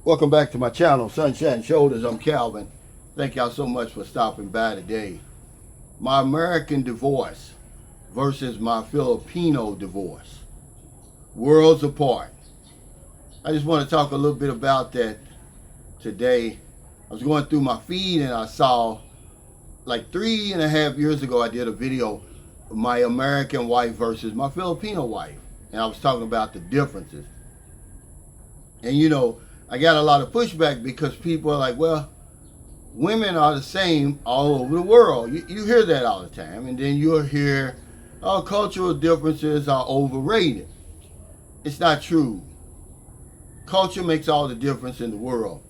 Welcome back to my channel, Sunshine Shoulders. I'm Calvin. Thank y'all so much for stopping by today. My American divorce versus my Filipino divorce. Worlds apart. I just want to talk a little bit about that today. I was going through my feed and I saw, like 3.5 years ago, I did a video of my American wife versus my Filipino wife. And I was talking about the differences. And I got a lot of pushback because people are like, well, women are the same all over the world. You hear that all the time. And then you'll hear, oh, cultural differences are overrated. It's not true. Culture makes all the difference in the world.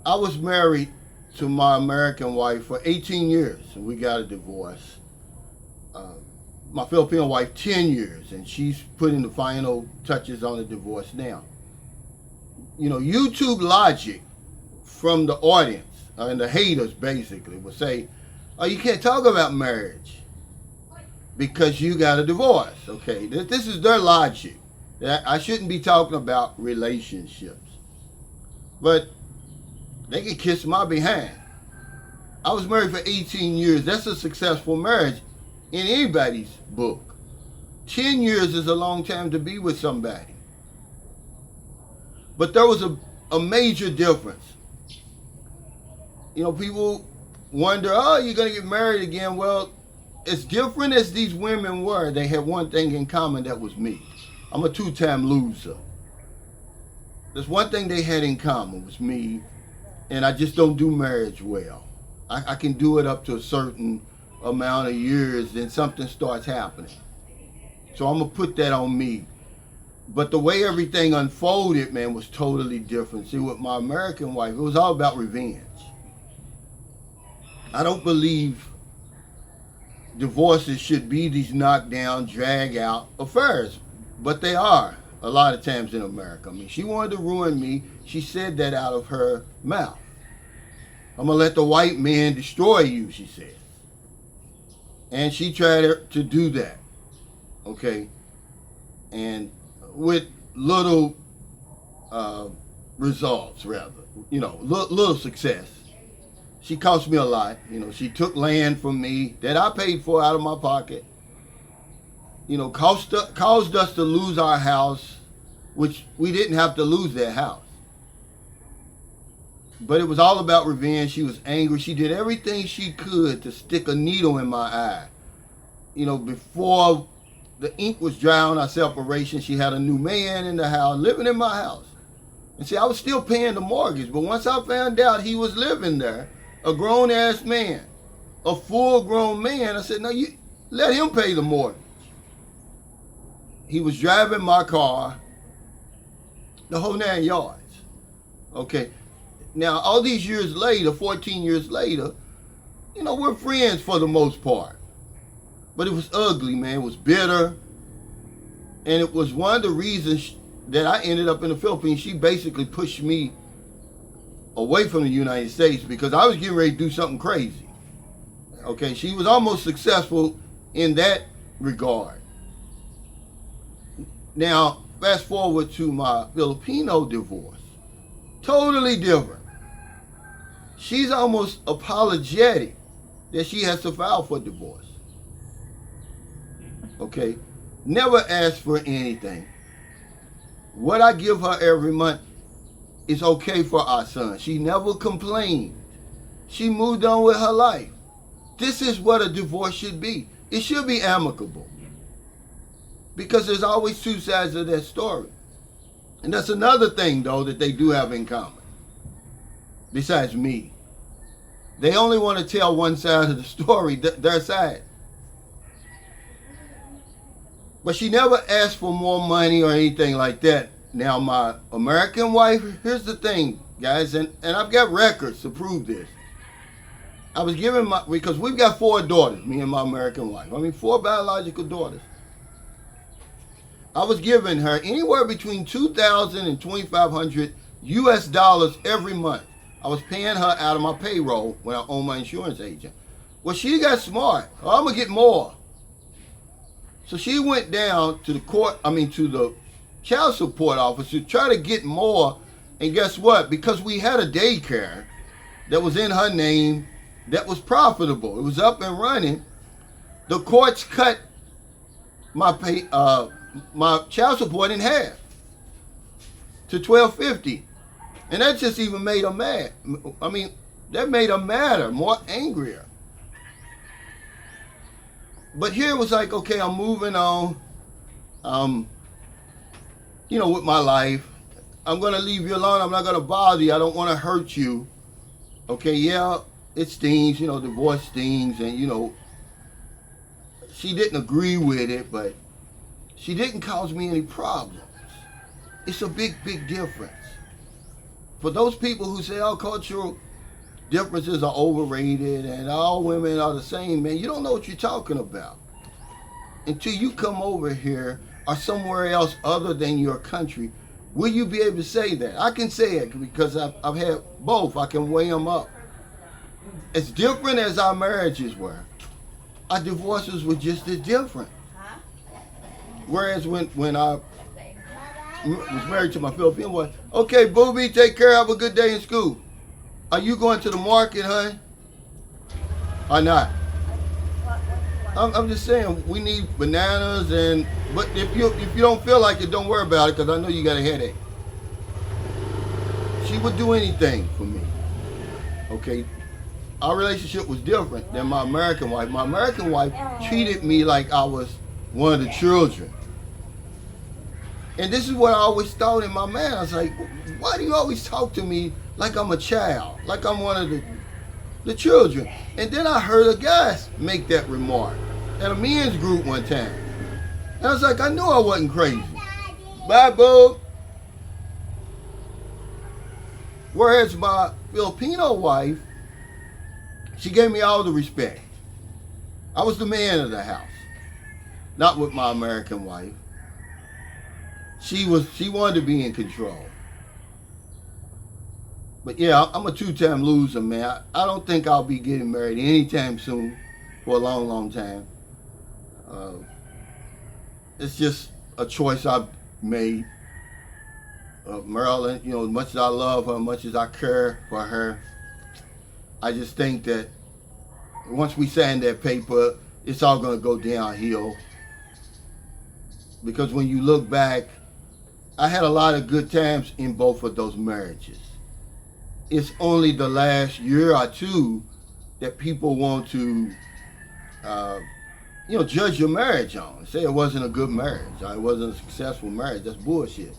I was married to my American wife for 18 years and we got a divorce. My Filipino wife 10 years and she's putting the final touches on the divorce now. YouTube logic from the audience and the haters basically will say, oh, you can't talk about marriage because you got a divorce. Okay, this is their logic. I shouldn't be talking about relationships. But they can kiss my behind. I was married for 18 years. That's a successful marriage in anybody's book. 10 years is a long time to be with somebody. But there was a major difference. People wonder, oh, you're going to get married again. Well, as different as these women were, they had one thing in common, that was me. I'm a two-time loser. There's one thing they had in common, was me, and I just don't do marriage well. I can do it up to a certain amount of years, then something starts happening. So I'm going to put that on me. But the way everything unfolded, man, was totally different. See, with my American wife, it was all about revenge. I don't believe divorces should be these knockdown, drag out affairs. But they are a lot of times in America. I mean, she wanted to ruin me. She said that out of her mouth. I'm going to let the white man destroy you, she said. And she tried to do that. Okay? And with little results, rather. Little success. She cost me a lot. She took land from me that I paid for out of my pocket. Caused us to lose our house, which we didn't have to lose that house. But it was all about revenge. She was angry. She did everything she could to stick a needle in my eye. Before the ink was dry on our separation, she had a new man in the house, living in my house. And see, I was still paying the mortgage, but once I found out he was living there, a grown-ass man, a full-grown man, I said, no, you let him pay the mortgage. He was driving my car, the whole 9 yards. Okay. Now, all these years later, 14 years later, we're friends for the most part. But it was ugly, man. It was bitter. And it was one of the reasons that I ended up in the Philippines. She basically pushed me away from the United States because I was getting ready to do something crazy. Okay, she was almost successful in that regard. Now, fast forward to my Filipino divorce. Totally different. She's almost apologetic that she has to file for divorce. Okay, never ask for anything. What I give her every month is okay for our son. She never complained. She moved on with her life. This is what a divorce should be. It should be amicable. Because there's always two sides of that story. And that's another thing, though, that they do have in common. Besides me. They only want to tell one side of the story, their side. But she never asked for more money or anything like that. Now, my American wife, here's the thing, guys, and I've got records to prove this. I was giving because we've got 4 daughters, me and my American wife. 4 biological daughters. I was giving her anywhere between $2,000 and $2,500 US dollars every month. I was paying her out of my payroll when I owned my insurance agent. Well, she got smart. Oh, I'm going to get more. So she went down to the child support office to try to get more. And guess what? Because we had a daycare that was in her name that was profitable, it was up and running, the courts cut my my child support in half to $1,250, and that just even made her mad. I mean, that made her madder, more angrier. But here it was like, okay, I'm moving on, with my life. I'm gonna leave you alone. I'm not gonna bother you. I don't want to hurt you. Okay, yeah, it stings. Divorce stings, and she didn't agree with it, but she didn't cause me any problems. It's a big, big difference. For those people who say all cultural differences are overrated and all women are the same, man, you don't know what you're talking about. Until you come over here or somewhere else other than your country, will you be able to say that? I can say it because I've had both. I can weigh them up. As different as our marriages were, our divorces were just as different. Whereas when I was married to my Filipino wife, okay, booby, take care, have a good day in school. Are you going to the market, honey? Or not? I'm just saying, we need bananas, but if you don't feel like it, don't worry about it, because I know you got a headache. She would do anything for me. Okay? Our relationship was different than my American wife. My American wife treated me like I was one of the children. And this is what I always thought in my mind. I was like, why do you always talk to me like I'm a child, like I'm one of the children? And then I heard a guy make that remark at a men's group one time. And I was like, I knew I wasn't crazy. Bye, boo. Whereas my Filipino wife, she gave me all the respect. I was the man of the house, not with my American wife. She wanted to be in control. But yeah, I'm a two-time loser, man. I don't think I'll be getting married anytime soon, for a long, long time. It's just a choice I've made. Marilyn, as much as I love her, as much as I care for her, I just think that once we sign that paper, it's all going to go downhill. Because when you look back, I had a lot of good times in both of those marriages. It's only the last year or two that people want to, judge your marriage on. Say it wasn't a good marriage, or it wasn't a successful marriage. That's bullshit.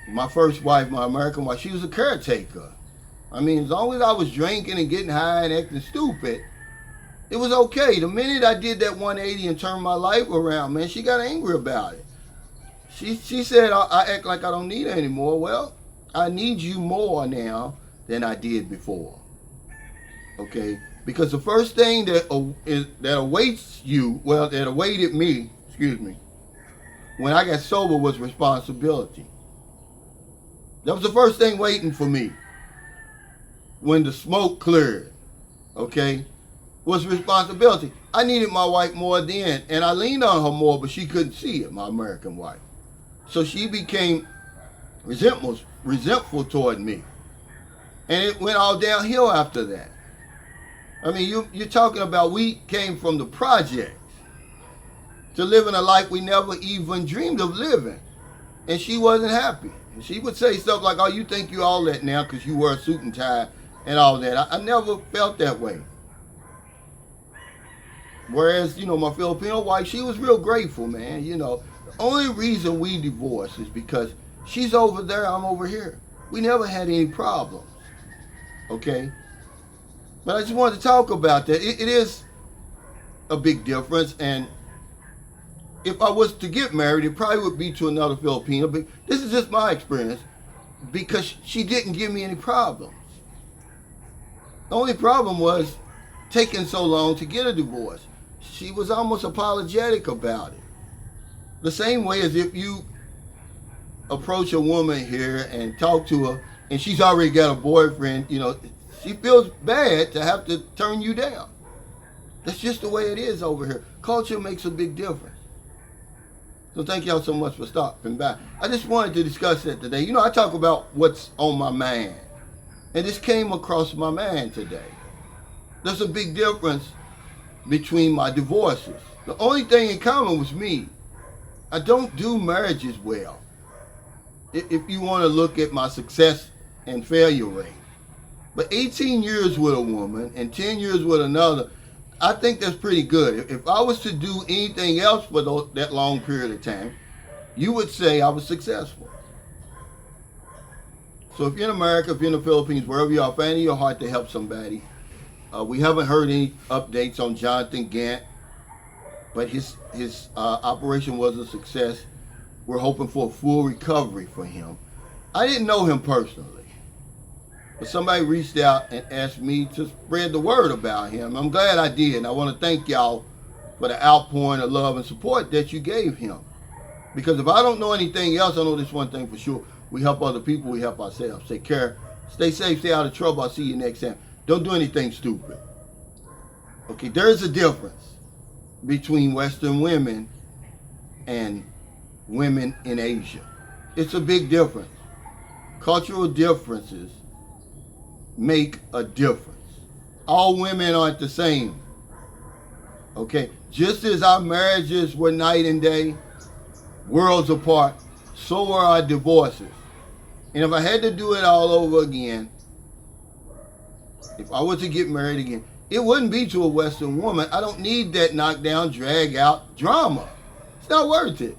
My first wife, my American wife, she was a caretaker. I mean, as long as I was drinking and getting high and acting stupid, it was okay. The minute I did that 180 and turned my life around, man, she got angry about it. She said, I act like I don't need her anymore. Well, I need you more now than I did before. Okay? Because the first thing that awaits you, that awaited me, when I got sober was responsibility. That was the first thing waiting for me. When the smoke cleared, okay, was responsibility. I needed my wife more then, and I leaned on her more, but she couldn't see it, my American wife. So she became resentful toward me. And it went all downhill after that. I mean, you're talking about we came from the projects to living a life we never even dreamed of living. And she wasn't happy. And she would say stuff like, oh, you think you all that now because you wear a suit and tie and all that. I never felt that way. Whereas, my Filipino wife, she was real grateful, man. The only reason we divorced is because she's over there, I'm over here. We never had any problems. Okay? But I just wanted to talk about that. It is a big difference. And if I was to get married, it probably would be to another Filipino. But this is just my experience. Because she didn't give me any problems. The only problem was taking so long to get a divorce. She was almost apologetic about it. The same way as if you approach a woman here and talk to her and she's already got a boyfriend, she feels bad to have to turn you down. That's just the way it is over here. Culture makes a big difference. So thank y'all so much for stopping by. I just wanted to discuss that today. You know, I talk about what's on my mind. And this came across my mind today. There's a big difference between my divorces. The only thing in common was me. I don't do marriages well. If you want to look at my success and failure rate. But 18 years with a woman and 10 years with another, I think that's pretty good. If I was to do anything else for that long period of time, you would say I was successful. So if you're in America, if you're in the Philippines, wherever you are, find it in your heart to help somebody. We haven't heard any updates on Jonathan Gant, but his operation was a success. We're hoping for a full recovery for him. I didn't know him personally, but somebody reached out and asked me to spread the word about him. I'm glad I did, and I want to thank y'all for the outpouring of love and support that you gave him. Because if I don't know anything else, I know this one thing for sure. We help other people, we help ourselves. Take care. Stay safe, stay out of trouble. I'll see you next time. Don't do anything stupid. Okay, there's a difference between Western women and women in Asia. It's a big difference. Cultural differences make a difference. All women aren't the same. Okay, just as our marriages were night and day, worlds apart, so were our divorces. And if I had to do it all over again, if I were to get married again, it wouldn't be to a Western woman. I don't need that knockdown, drag out drama. It's not worth it.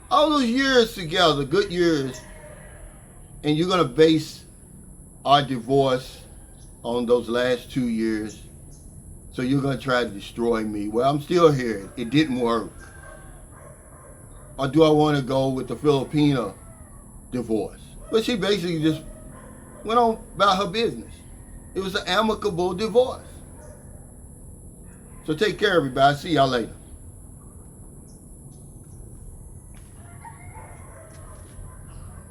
All those years together, good years, and you're going to base our divorce on those last 2 years. So you're going to try to destroy me. Well, I'm still here. It didn't work. Or do I want to go with the Filipino divorce? But she basically just went on about her business. It was an amicable divorce. So take care, everybody. See y'all later.